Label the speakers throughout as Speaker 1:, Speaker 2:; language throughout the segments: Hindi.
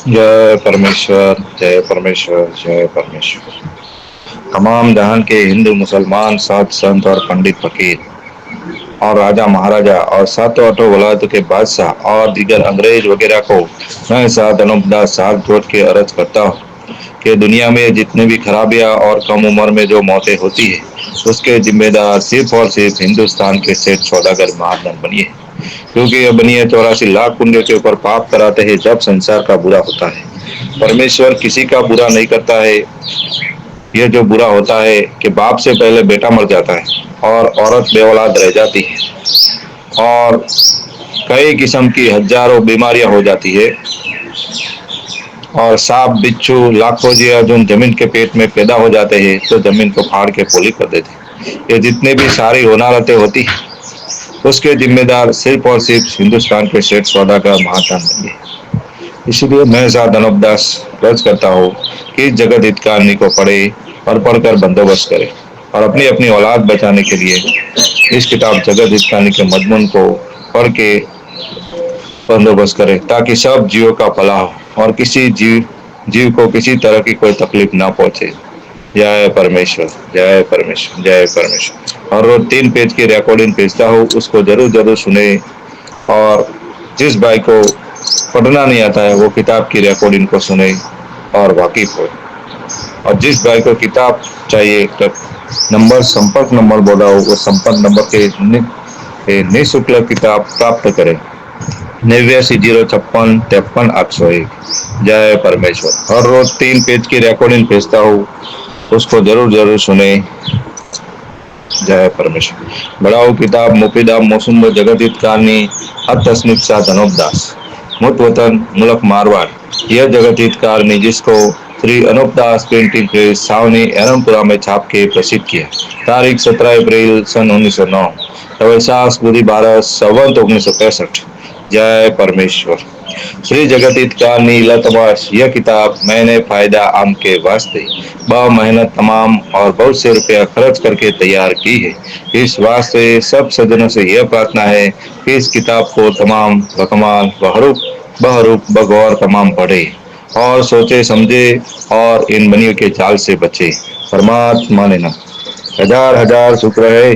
Speaker 1: जय परमेश्वर, जय परमेश्वर, जय परमेश्वर। तमाम जहान के हिंदू मुसलमान साध संत और पंडित फकीर और राजा महाराजा और सातों आठों वलायतों के बादशाह और दीगर अंग्रेज वगैरह को मैं साथ अनुपदास साथ जोड़ के अर्ज करता हूँ कि दुनिया में जितनी भी खराबियां और कम उम्र में जो मौतें होती है उसके जिम्मेदार सिर्फ और सिर्फ हिंदुस्तान के सेठ सौदागर महाजन बनिए, क्योंकि यह बनिए 84 लाख पुण्य के ऊपर पाप कराते हैं जब संसार का बुरा होता है। परमेश्वर किसी का बुरा नहीं करता है। यह जो बुरा होता है कि बाप से पहले बेटा मर जाता है और औरत बेऔलाद रह जाती है और कई किस्म की हजारों बीमारियां हो जाती है और सांप बिच्छू लाखों जी अर्जुन जमीन के पेट में पैदा हो जाते हैं तो जमीन को फाड़ के पोली कर देते हैं। ये जितने भी सारी होनारतें होती है उसके जिम्मेदार सिर्फ और सिर्फ हिंदुस्तान के सेठ सौदागर महाजन बनिए। इसलिए मैं साथ अनुपदास अर्ज करता हूँ कि इस जगत हितकारिणी को पढ़े और पढ़कर बंदोबस्त करे और अपनी अपनी औलाद बचाने के लिए इस किताब जगत हितकारिणी के मजमून को पढ़ के बंदोबस्त करे ताकि सब जीवों का भला हो और किसी जीव को किसी तरह की कोई तकलीफ ना पहुंचे। जय परमेश्वर, जय परमेश्वर, जय परमेश्वर। और रोज 3 पेज की रिकॉर्डिंग भेजता हूँ, उसको जरूर जरूर सुने और जिस भाई को पढ़ना नहीं आता है वो किताब की रिकॉर्डिंग को सुने और वाकिफ हो, और जिस भाई को किताब चाहिए तो नंबर संपर्क नंबर बोला हो वो संपर्क नंबर के निःशुल्क किताब प्राप्त करें। 89 056 53 801। जय परमेश्वर। हर रोज 3 पेज की रिकॉर्डिंग भेजता हूँ, उसको जरूर जरूर सुने। जय परमेश्वर। बढ़ाओ किताब मुफीदा मौसम जगत हितकारिणी हद तसनीफ शाह धनोपदास मुत वतन मुल्क मारवाड़। यह जगत हितकारिणी जिसको श्री अनुपदास प्रिंटिंग प्रेस सावनी एरमपुरा में छाप के प्रसिद्ध किया। तारीख 17 अप्रैल सन 1909। रवैसास बुधि 12 संवत 1965। जय परमेश्वर। श्री जगत हितकारिणी लतवास यह किताब मैंने फायदा आम के वास्ते बहुत मेहनत तमाम और बहुत से रुपया खर्च करके तैयार की है। इस वास्ते सब सज्जनों से यह प्रार्थना है कि इस किताब को तमाम बकमाल बहरूप बहरूप बगौर तमाम पढ़े और सोचे समझे और इन बनियों के जाल से बचे। परमात्मा ने ना हजार हजार शुक्र है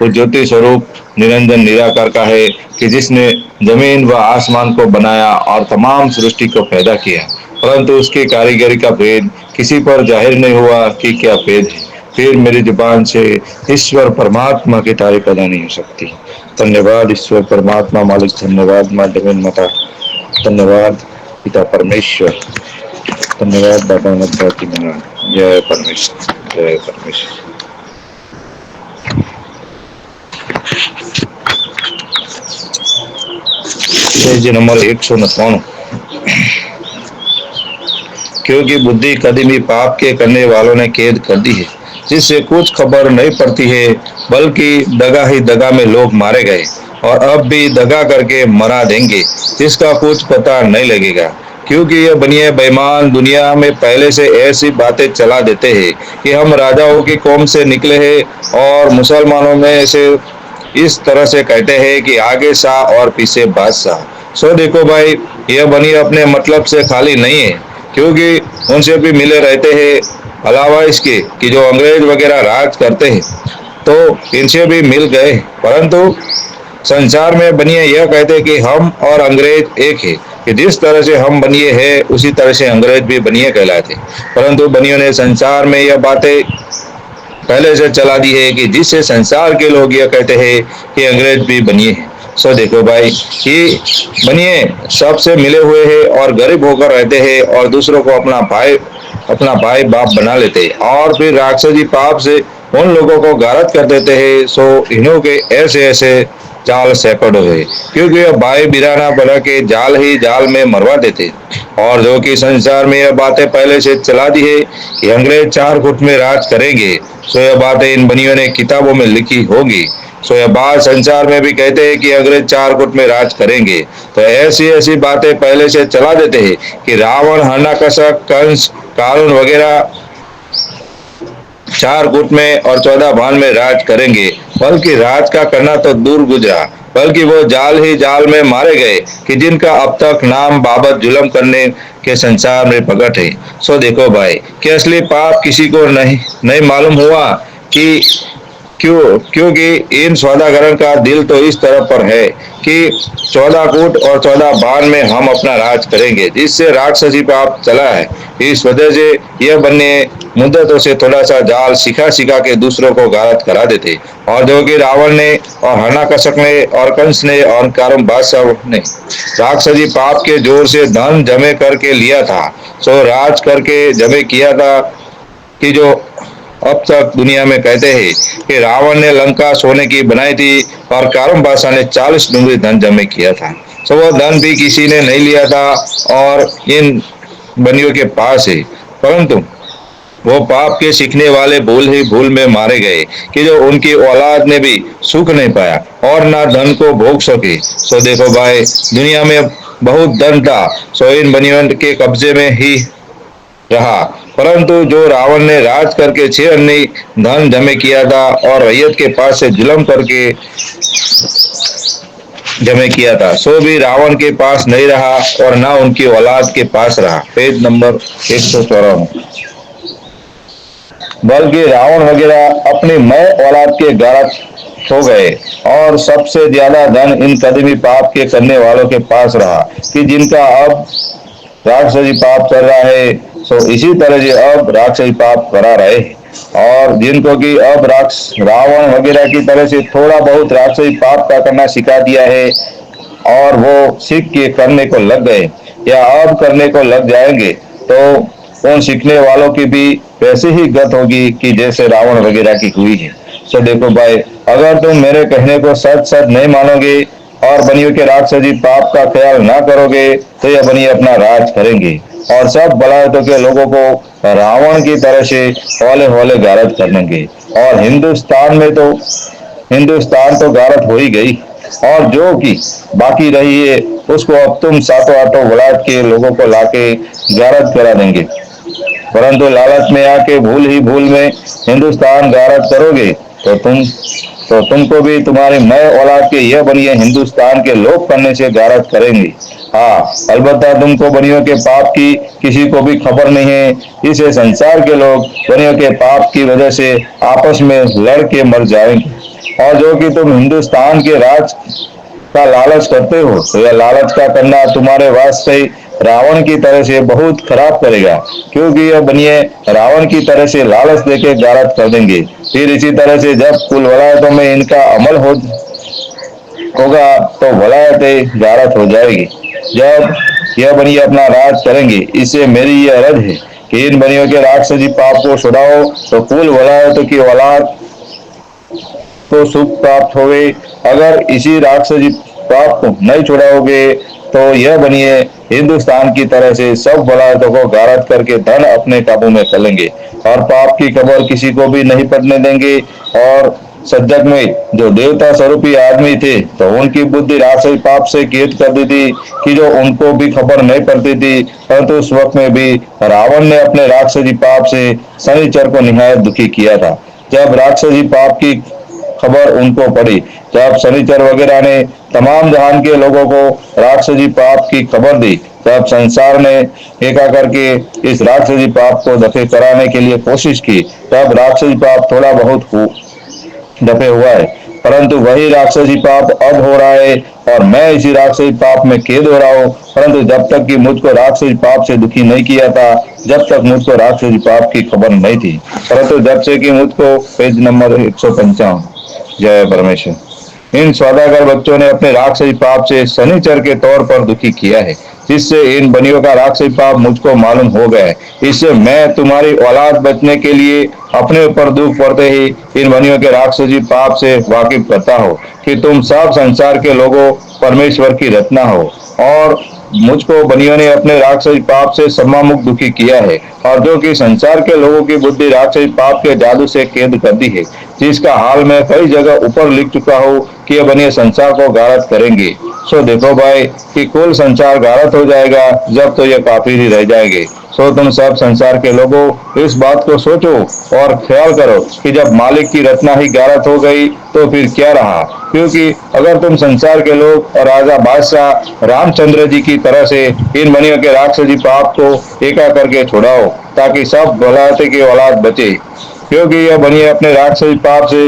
Speaker 1: उस ज्योति स्वरूप निरंजन निराकार का है कि जिसने जमीन व आसमान को बनाया और तमाम सृष्टि को पैदा किया, परंतु उसकी कारीगरी का भेद किसी पर जाहिर नहीं हुआ कि क्या भेद है। फिर मेरी जुबान से ईश्वर परमात्मा की तारीफ अदा नहीं हो सकती। धन्यवाद ईश्वर परमात्मा मालिक, धन्यवाद माँ जमीन माता, धन्यवाद पिता परमेश्वर, धन्यवाद बाबा मध्याति महाराज। जय परमेश्वर, जय परमेश्वर। Page number 199। क्योंकि बुद्धि कभी भी पाप के करने वालों ने कैद कर दी है, जिससे कुछ खबर नहीं पड़ती है, बल्कि दगा ही दगा में लोग मारे गए और अब भी दगा करके मरा देंगे, जिसका कुछ पता नहीं लगेगा। क्योंकि ये बनिए बेईमान दुनिया में पहले से ऐसी बातें चला देते हैं कि हम राजाओं की कौम से निकले हैं और मुसलमानों में से इस तरह से कहते हैं कि आगे शाह और पीछे बादशाह। सो देखो भाई, यह बनिए अपने मतलब से खाली नहीं है, क्योंकि उनसे भी मिले रहते हैं। अलावा इसके कि जो अंग्रेज वगैरह राज करते हैं तो इनसे भी मिल गए, परंतु संसार में बनिए यह कहते कि हम और अंग्रेज एक है, कि जिस तरह से हम बनिए हैं उसी तरह से अंग्रेज भी बनिए कहलाते। परंतु बनियों ने संसार में यह बातें पहले से चला दी है कि जिससे संसार के लोग यह कहते हैं कि अंग्रेज भी बनिए हैं। सो देखो भाई, ये बनिए सबसे मिले हुए हैं और गरीब होकर रहते हैं और दूसरों को अपना भाई बाप बना लेते हैं और फिर राक्षसी पाप से उन लोगों को गारत कर देते हैं। सो इन्हों के ऐसे ऐसे जाल सैकड़ों है, क्योंकि यह भाई बिराना बना के जाल ही जाल में मरवा देते। और जो कि संसार में यह बातें पहले से चला दी है कि अंग्रेज 4 फुट में राज करेंगे, सो यह बातें इन बनियों ने किताबों में लिखी होगी। सो यह बात संसार में भी कहते हैं कि अंग्रेज 4 फुट में राज करेंगे, तो ऐसी ऐसी बातें पहले से चला देते हैं कि रावण, हरणाकशक, कंस, कारून वगैरह 4 फुट में और 14 भान में राज करेंगे। बल्कि राज का करना तो दूर गुजरा, बल्कि वो जाल ही जाल में मारे गए कि जिनका अब तक नाम बाबत जुल्म करने के संसार में प्रकट है। सो देखो भाई कि असली पाप किसी को नहीं नहीं मालूम हुआ कि क्यों, क्योंकि इन सौदागरों का दिल तो इस तरह पर है कि 14 कूट और 14 बाण में हम अपना राज करेंगे, जिससे राक्षसी पाप चला है। इस वजह से यह बन्ने मुद्दतों से थोड़ा सा जाल सिखा सिखा के दूसरों को गारत करा देते, और जो कि रावण ने और हरणाकशक ने और कंस ने और कारम बादशाह ने राक्षसी पाप के जोर से धन जमे करके लिया था। सो राज करके जमे किया था कि जो अब तक दुनिया में कहते हैं कि रावण ने लंका सोने की बनाई थी और कारम बादशाह ने 40 डूंगरी धन जमे किया था। सो वह धन भी किसी ने नहीं लिया था और इन बनियों के पास है, परंतु वो पाप के सीखने वाले भूल ही भूल में मारे गए कि जो उनकी औलाद ने भी सुख नहीं पाया और ना धन को भोग सके। सो देखो भाई दुनिया में बहुत धन था, सो इन बनियों के कब्जे में ही रहा, परंतु जो रावण ने राज करके 6 अन्य धन जमे किया था और रैयत के पास से जुल्म करके जमे किया था, सो भी रावण के पास नहीं रहा और ना उनकी औलाद के पास रहा। Page number 154। बल्कि रावण वगैरह अपनी मय औलाद के गारक हो गए और सबसे ज्यादा धन इन कदमी पाप के करने वालों के पास रहा कि जिनका अब राक्षसी पाप चल रहा है। सो इसी तरह से अब राक्षसी पाप करा रहे और जिनको कि अब रावण वगैरह की तरह से थोड़ा बहुत राक्षसी पाप का करना सिखा दिया है और वो सीख के करने को लग गए या अब करने को लग जाएंगे, तो उन सीखने वालों की भी वैसे ही गत होगी कि जैसे रावण वगैरह की हुई है। सो देखो भाई अगर तुम मेरे कहने को सच सच नहीं मानोगे और बनियों के राक्षसी पाप का ख्याल ना करोगे तो यह बनिए अपना राज करेंगे और सब बलायतों के लोगों को रावण की तरह से हौले हौले गारत कर देंगे। और हिंदुस्तान तो गारत हो ही गई और जो कि बाकी रही है उसको अब तुम सातों आठों बलायत के लोगों को लाके गारत करा देंगे, परंतु लालच में आके भूल ही भूल में हिंदुस्तान गारत करोगे तो तुमको भी तुम्हारी नए औलाद के यह बनिए हिंदुस्तान के लोग करने से गारत करेंगे। हाँ अलबत्ता तुमको बनियों के पाप की किसी को भी खबर नहीं है। इसे संसार के लोग बनियों के पाप की वजह से आपस में लड़ के मर जाएंगे और जो कि तुम हिंदुस्तान के राज का लालच करते हो तो यह लालच का करना तुम्हारे वास्ते रावण की तरह से बहुत खराब करेगा, क्योंकि यह बनिए रावण की तरह से लालच देके गारत कर देंगे। फिर इसी तरह से जब कुल वलायतों में इनका अमल होगा तो वलायतें गारत हो जाएगी। जब यह बनिए अपना राज करेंगे, इससे मेरी यह अर्ज है कि इन बनियों के राक्षसी पाप को छुड़ाओ तो कुल वलायतों की औलाद को सुख प्राप्त होवे। अगर इसी राक्षसी पाप को नहीं छुड़ाओगे तो यह बनिए हिंदुस्तान की तरह से सब बलायतों को गारत करके धन अपने काबू में कर लेंगे और पाप की खबर किसी को भी नहीं पड़ने देंगे। और सज्जक में जो देवता स्वरूपी आदमी थे तो उनकी बुद्धि राक्षसी पाप से कैद कर दी थी कि जो उनको भी खबर नहीं पड़ती थी, परंतु उस वक्त में भी रावण ने अपने राक्षसी पाप से शनिचर को निहायत दुखी किया था। जब राक्षसी पाप की खबर उनको पड़ी, जब शनिचर वगैरह ने तमाम जहान के लोगों को राक्षसी पाप की खबर दी, तब संसार ने एका करके इस राक्षसी पाप को दफे कराने के लिए कोशिश की। तब राक्षसी पाप थोड़ा बहुत दफे हुआ है, परंतु वही राक्षसी पाप अब हो रहा है और मैं इसी राक्षसी पाप में कैद हो रहा हूँ। परंतु जब तक कि मुझको राक्षसी पाप से दुखी नहीं किया था, जब तक मुझको राक्षसी पाप की खबर नहीं थी, परंतु जब से कि मुझको पेज नंबर 155 जय परमेश्वर इन सौदागर बच्चों ने अपने राक्षसी पाप से शनिचर के तौर पर दुखी किया है, जिससे इन बनियों का राक्षसी पाप मुझको मालूम हो गया है। इससे मैं तुम्हारी औलाद बचने के लिए अपने ऊपर दुख पड़ते ही इन बनियों के राक्षसी पाप से वाकिफ करता हो कि तुम सब संसार के लोगों परमेश्वर की रचना हो। और मुझको बनियों ने अपने राक्षसी पाप से सम्मामुख दुखी किया है और जो कि संसार के लोगों की बुद्धि राक्षसी पाप के जादू से कैद कर दी है, जिसका हाल मैं कई जगह ऊपर लिख चुका हूँ कि ये बनिए संसार को गारत करेंगे। सो देखो भाई कि कुल संसार गारत हो जाएगा, जब तो ये काफिर ही रह जाएंगे सो तुम सब संसार के लोगों इस बात को सोचो और ख्याल करो कि जब मालिक की रचना ही गारत हो गई तो फिर क्या रहा। क्योंकि अगर तुम संसार के लोग और राजा बादशाह रामचंद्र जी की तरह से इन मनियों के राक्षसी पाप को एका करके छुड़ाओ ताकि सब भलाते की औलाद बचे। क्योंकि यह बनिए अपने राक्षसी पाप से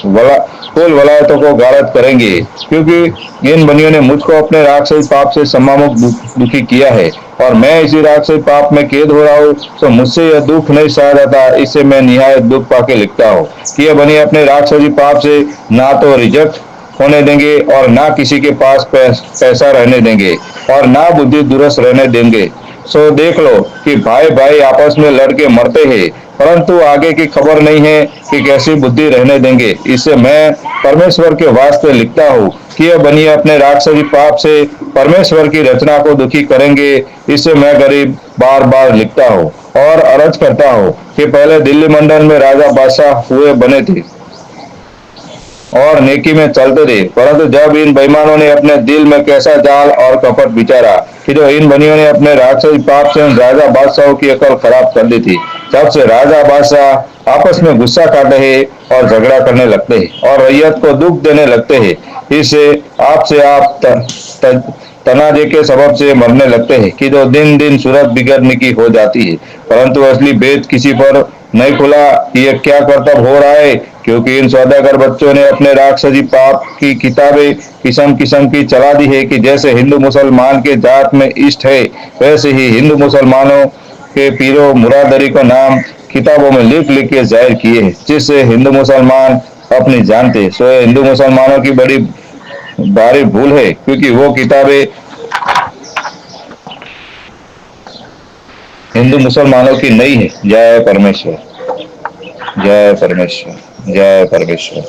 Speaker 1: वला कुल वलायतों को गारत करेंगे। क्योंकि इन बनियों ने मुझको अपने राक्षसी पाप से सम्मामुख दुखी किया है और मैं इसी राक्षसी पाप में कैद हो रहा हूँ। तो मुझसे यह दुख नहीं सहा जाता, इससे मैं निहायत दुख पाके लिखता हूँ कि यह बनिए अपने राक्षसी पाप से ना तो रिजेक्ट होने देंगे और ना किसी के पास पैसा रहने देंगे और ना बुद्धि दुरुस्त रहने देंगे। सो देख लो कि भाई भाई आपस में लड़के मरते हैं, परंतु आगे की खबर नहीं है कि कैसी बुद्धि रहने देंगे। इससे मैं परमेश्वर के वास्ते लिखता हूँ कि यह बनिए अपने राक्षसी पाप से परमेश्वर की रचना को दुखी करेंगे। इससे मैं गरीब बार बार लिखता हूँ और अर्ज करता हूँ कि पहले दिल्ली मंडल में राजा बादशाह हुए बने थे और नेकी में चलते थे, परंतु जब इन बेईमानों ने अपने दिल में कैसा जाल और कपट विचारा कि जो इन बनियों ने अपने राक्षसी पाप से राजा बादशाहों की अकल खराब कर दी थी, तब से राजा बादशाह आपस में गुस्सा काटते हैं और झगड़ा करने लगते हैं और रैयत को दुख देने लगते हैं। इससे आपसे आप तनाजे के सबब से मरने लगते हैं कि जो दिन दिन सूरत बिगड़ने की हो जाती है, परंतु असली भेद किसी पर नहीं खुला कि यह क्या कर्तव्य हो रहा है। क्योंकि इन सौदागर बच्चों ने अपने राक्षसी पाप की किताबें किस्म किस्म की चला दी है कि जैसे हिंदू मुसलमान के जात में इष्ट है, वैसे ही हिंदू मुसलमानों के पीरों मुरादरी का नाम किताबों में लिख लिख के जाहिर किए हैं, जिससे हिंदू मुसलमान अपनी जानते। सो ये हिंदू मुसलमानों की बड़ी भारी भूल है, क्योंकि वो किताबें हिंदू मुसलमानों की नहीं है। जय परमेश्वर, जय परमेश्वर, जय परमेश्वर।